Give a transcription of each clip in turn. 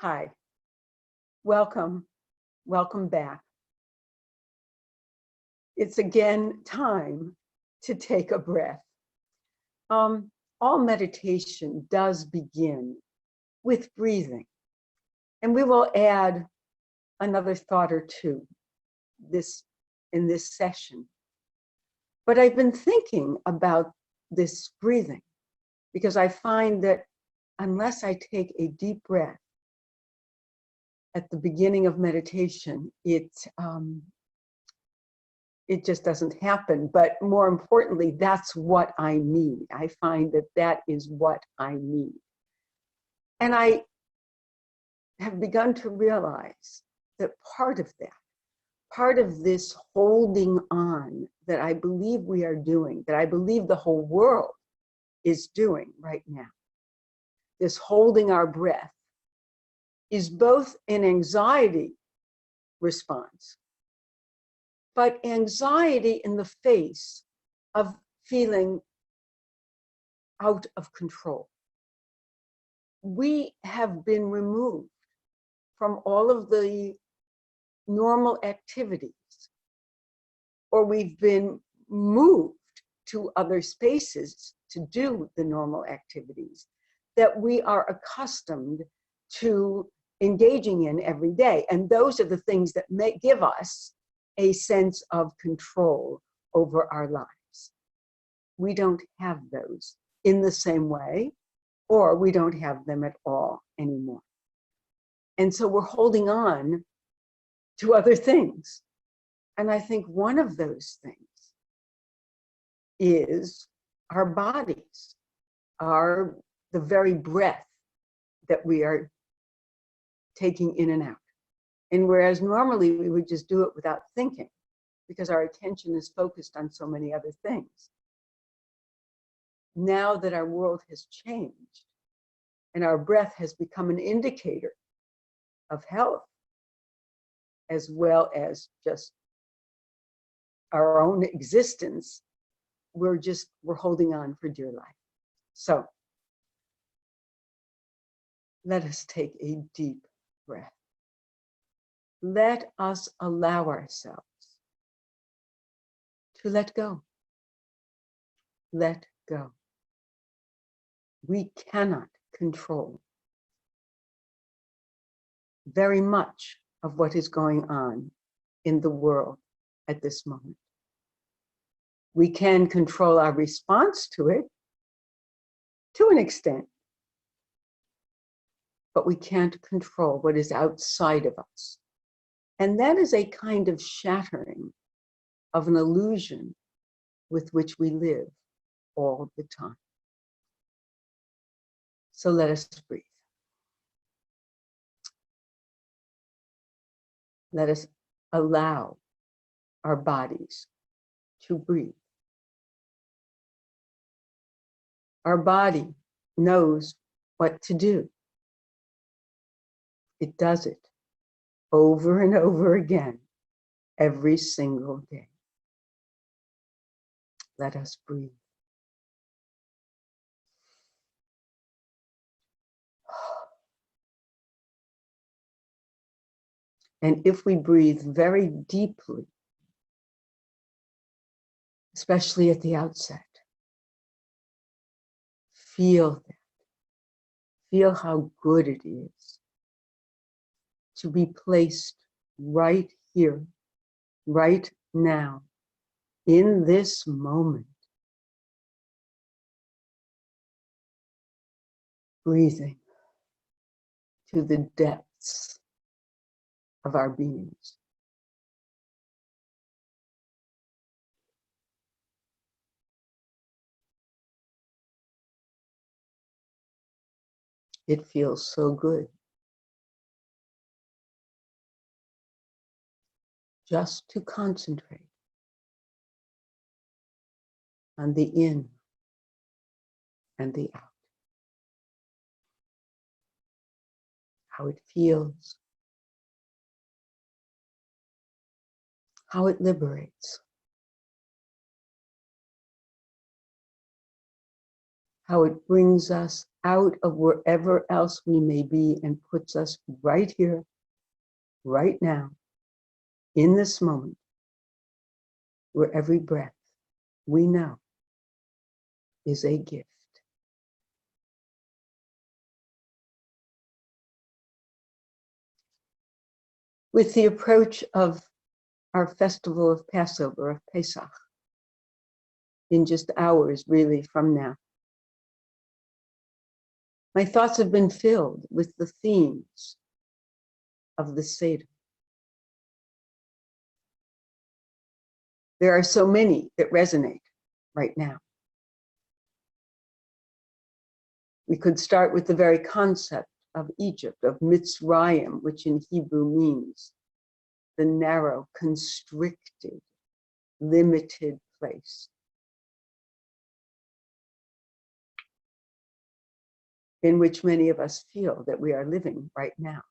Hi, welcome, welcome back. It's again time to take a breath. All meditation does begin with breathing, and we will add another thought or two in this session. But I've been thinking about this breathing because I find that unless I take a deep breath at the beginning of meditation, it just doesn't happen. But more importantly, that's what I need. I find that that is what I need. And I have begun to realize that part of this holding on that I believe we are doing, that I believe the whole world is doing right now, this holding our breath, is both an anxiety response, but anxiety in the face of feeling out of control. We have been removed from all of the normal activities, or we've been moved to other spaces to do the normal activities that we are accustomed to engaging in every day. And those are the things that give us a sense of control over our lives. We don't have those in the same way, or we don't have them at all anymore. And so we're holding on to other things. And I think one of those things is our bodies, the very breath that we are taking in and out. And whereas normally we would just do it without thinking, because our attention is focused on so many other things. Now that our world has changed and our breath has become an indicator of health, as well as just our own existence, we're holding on for dear life. So let us take a deep breath. Let us allow ourselves to let go. Let go. We cannot control very much of what is going on in the world at this moment. We can control our response to it to an extent, but we can't control what is outside of us. And that is a kind of shattering of an illusion with which we live all the time. So let us breathe. Let us allow our bodies to breathe. Our body knows what to do. It does it over and over again, every single day. Let us breathe. And if we breathe very deeply, especially at the outset, feel that. Feel how good it is to be placed right here, right now, in this moment, breathing to the depths of our beings. It feels so good just to concentrate on the in and the out. How it feels, how it liberates, how it brings us out of wherever else we may be and puts us right here, right now, in this moment, where every breath we know is a gift. With the approach of our festival of Passover, of Pesach, in just hours really from now, my thoughts have been filled with the themes of the Seder. There are so many that resonate right now. We could start with the very concept of Egypt, of Mitzrayim, which in Hebrew means the narrow, constricted, limited place. In which many of us feel that we are living right now.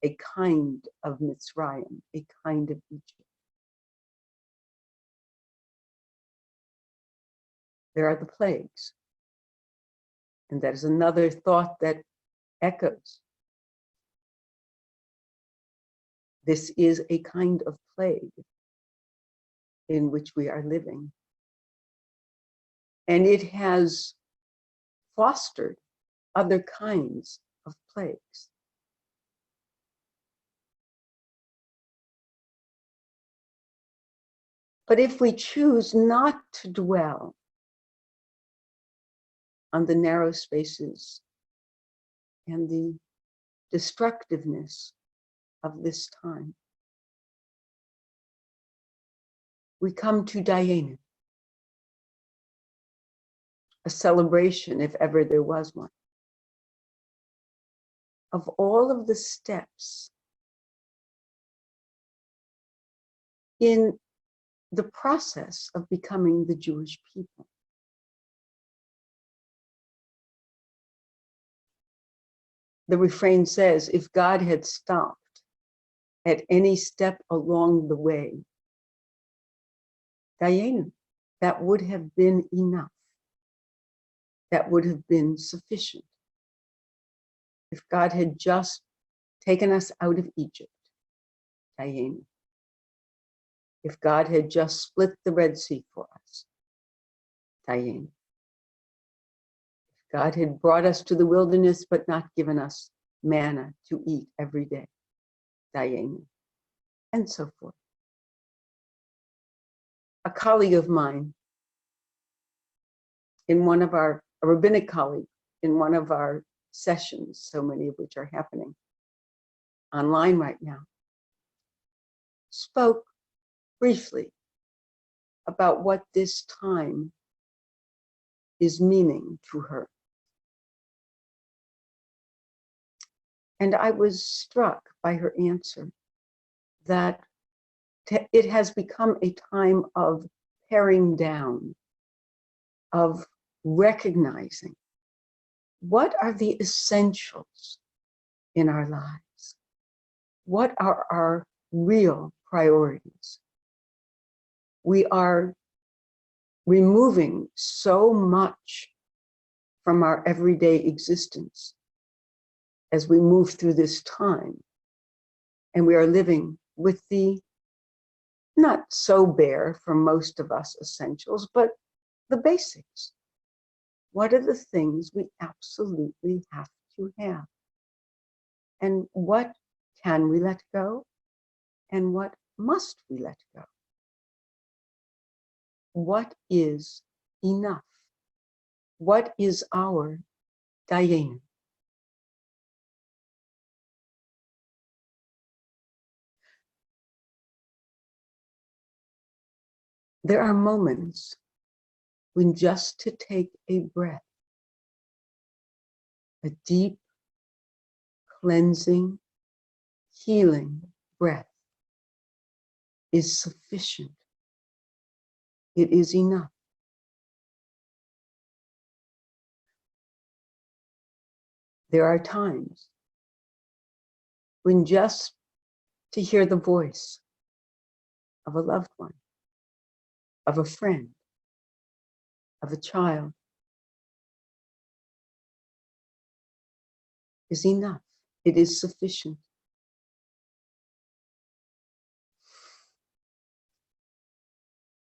A kind of Mitzrayim, a kind of Egypt. There are the plagues. And that is another thought that echoes. This is a kind of plague in which we are living. And it has fostered other kinds of plagues. But if we choose not to dwell on the narrow spaces and the destructiveness of this time, we come to Dayenu, a celebration, if ever there was one, of all of the steps in the process of becoming the Jewish people. The refrain says, if God had stopped at any step along the way, Dayenu, that would have been enough. That would have been sufficient. If God had just taken us out of Egypt, Dayenu. If God had just split the Red Sea for us, Dayenu. If God had brought us to the wilderness but not given us manna to eat every day, Dayenu, and so forth. A colleague of mine, a rabbinic colleague, in one of our sessions, so many of which are happening online right now, spoke briefly about what this time is meaning to her. And I was struck by her answer that it has become a time of paring down, of recognizing what are the essentials in our lives? What are our real priorities? We are removing so much from our everyday existence as we move through this time. And we are living with the not so bare for most of us essentials, but the basics. What are the things we absolutely have to have? And what can we let go? And what must we let go? What is enough? What is our Dayenu? There are moments when just to take a breath, a deep, cleansing, healing breath is sufficient. It is enough. There are times when just to hear the voice of a loved one, of a friend, of a child, is enough. It is sufficient.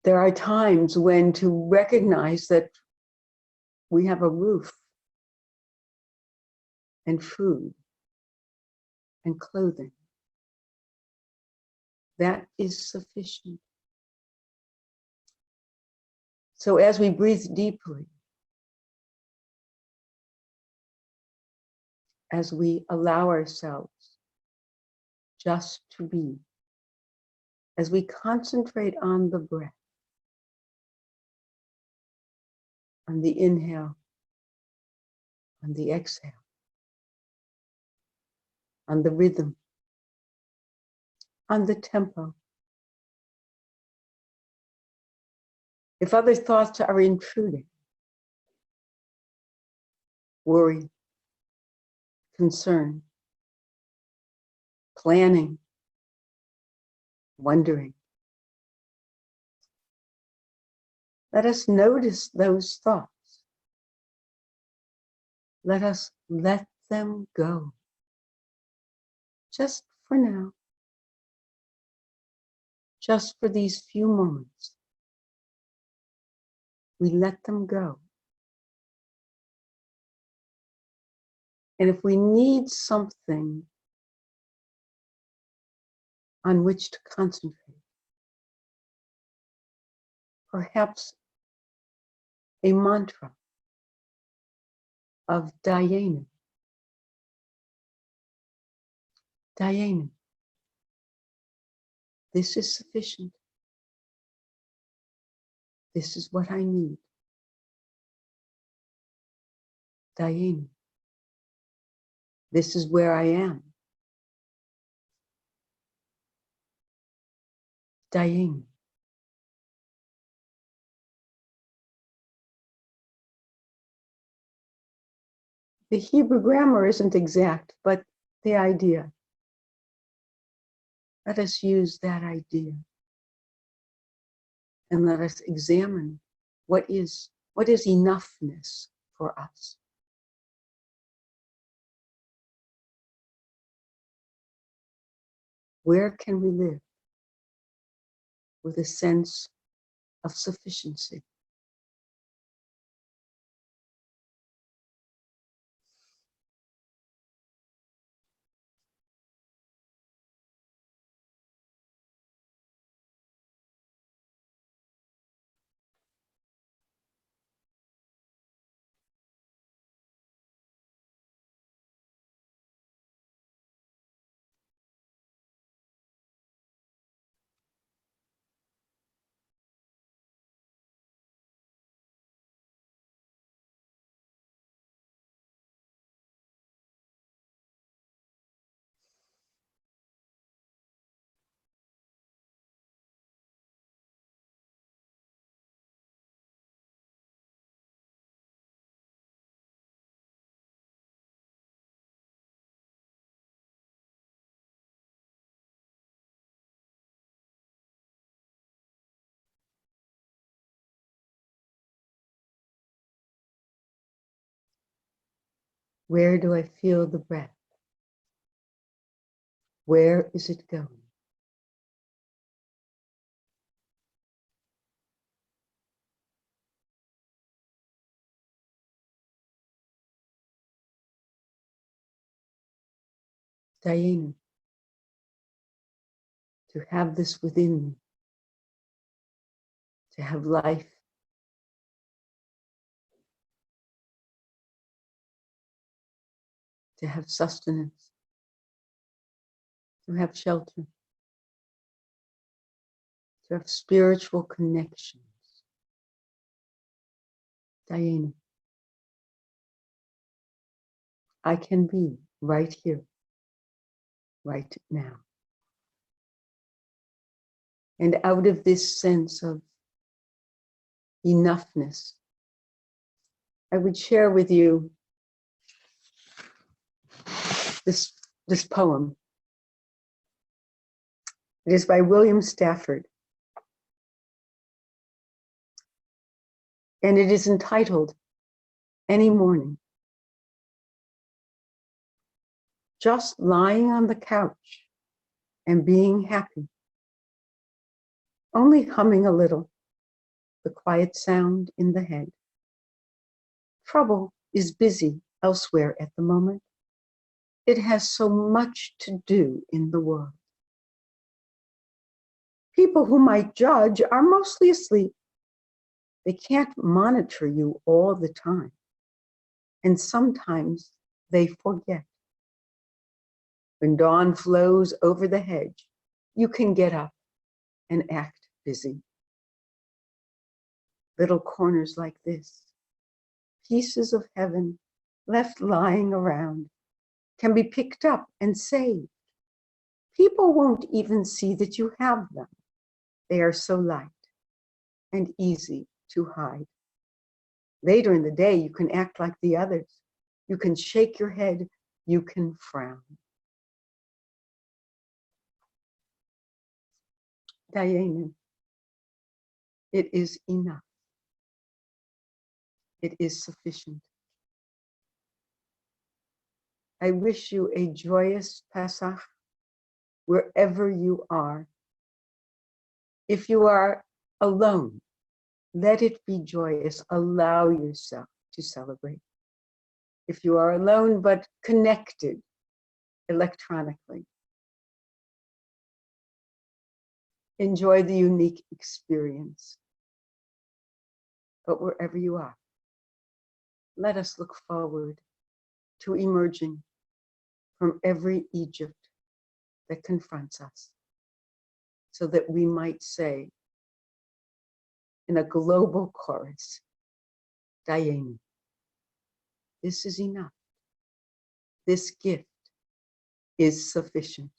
There are times when to recognize that we have a roof and food and clothing. That is sufficient. So as we breathe deeply, as we allow ourselves just to be, as we concentrate on the breath, on the inhale, on the exhale, on the rhythm, on the tempo. If other thoughts are intruding, worry, concern, planning, wondering, let us notice those thoughts. Let us let them go. Just for now. Just for these few moments. We let them go. And if we need something on which to concentrate, perhaps a mantra of Dhyana. Dhyana. This is sufficient. This is what I need. Dhyana. This is where I am. Dhyana. The Hebrew grammar isn't exact, but the idea. Let us use that idea. And let us examine what is enoughness for us. Where can we live with a sense of sufficiency? Where do I feel the breath? Where is it going? Dhyana. To have this within me. To have life. To have sustenance. To have shelter. To have spiritual connections. Dhyana. I can be right here, right now. And out of this sense of enoughness, I would share with you this poem. It is by William Stafford. And it is entitled, Any Morning. just lying on the couch and being happy, only humming a little, the quiet sound in the head. Trouble is busy elsewhere at the moment. It has so much to do in the world. People who might judge are mostly asleep. They can't monitor you all the time. And sometimes they forget. When dawn flows over the hedge, you can get up and act busy. Little corners like this, pieces of heaven left lying around, can be picked up and saved. People won't even see that you have them. They are so light and easy to hide. Later in the day, you can act like the others. You can shake your head, you can frown. Dayenu, it is enough. It is sufficient. I wish you a joyous Pesach wherever you are. If you are alone, let it be joyous. Allow yourself to celebrate. If you are alone but connected electronically, enjoy the unique experience. But wherever you are, let us look forward to emerging from every Egypt that confronts us, so that we might say in a global chorus, Dayenu, this is enough. This gift is sufficient.